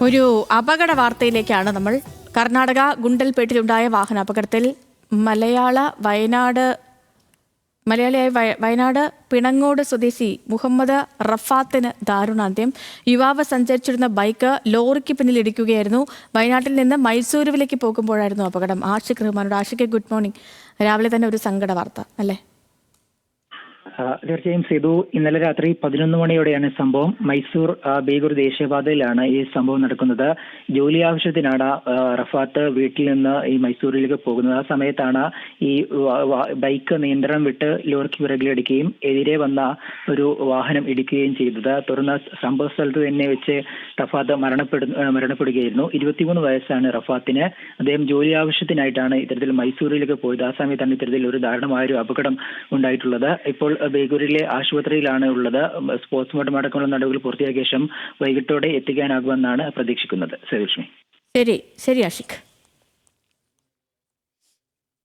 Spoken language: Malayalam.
ഒരു അപകട വാർത്തയിലേക്കാണ് നമ്മൾ. കർണാടക ഗുണ്ടൽപേട്ടിലുണ്ടായ വാഹനാപകടത്തിൽ മലയാളിയായ വയനാട് പിണങ്ങോട് സ്വദേശി മുഹമ്മദ് റഫാത്തിന് ദാരുണാന്ത്യം. യുവാവ് സഞ്ചരിച്ചിരുന്ന ബൈക്ക് ലോറിക്ക് പിന്നിൽ ഇടിക്കുകയായിരുന്നു. വയനാട്ടിൽ നിന്ന് മൈസൂരുവിലേക്ക് പോകുമ്പോഴായിരുന്നു അപകടം. ആഷിഖ് റഹ്മാനോട്. Ashiq, good morning. രാവിലെ തന്നെ ഒരു സങ്കട വാർത്ത അല്ലേ? തീർച്ചയായും സേതു, ഇന്നലെ രാത്രി 11 മണിയോടെയാണ് സംഭവം. മൈസൂർ ബേഗൂർ ദേശീയപാതയിലാണ് ഈ സംഭവം നടക്കുന്നത്. ജോലി ആവശ്യത്തിനാണ് റഫാത്ത് വീട്ടിൽ നിന്ന് ഈ മൈസൂരിലേക്ക് പോകുന്നത്. ആ സമയത്താണ് ഈ ബൈക്ക് നിയന്ത്രണം വിട്ട് ലോറിക്ക് പിറകിലിടിക്കുകയും എതിരെ വന്ന ഒരു വാഹനം ഇടിക്കുകയും ചെയ്തത്. തുടർന്ന് സംഭവ സ്ഥലത്ത് തന്നെ വെച്ച് റഫാത്ത് മരണപ്പെടുകയായിരുന്നു. 23 വയസ്സാണ് റഫാത്തിന്. അദ്ദേഹം ജോലി ആവശ്യത്തിനായിട്ടാണ് ഇത്തരത്തിൽ മൈസൂരിലേക്ക് പോയത്. ആ സമയത്താണ് ഇത്തരത്തിൽ ഒരു ദാരുണമായൊരു അപകടം ഉണ്ടായിട്ടുള്ളത്. ഇപ്പോൾ ബേഗൂരിലെ ആശുപത്രിയിലാണ് ഉള്ളത്. പോസ്റ്റ്മോർട്ടം അടക്കമുള്ള നടപടികൾ പൂർത്തിയാക്കിയ ശേഷം വൈകിട്ടോടെ എത്തിക്കാനാകുമെന്നാണ് പ്രതീക്ഷിക്കുന്നത്. ശരി ആഷിഖ്.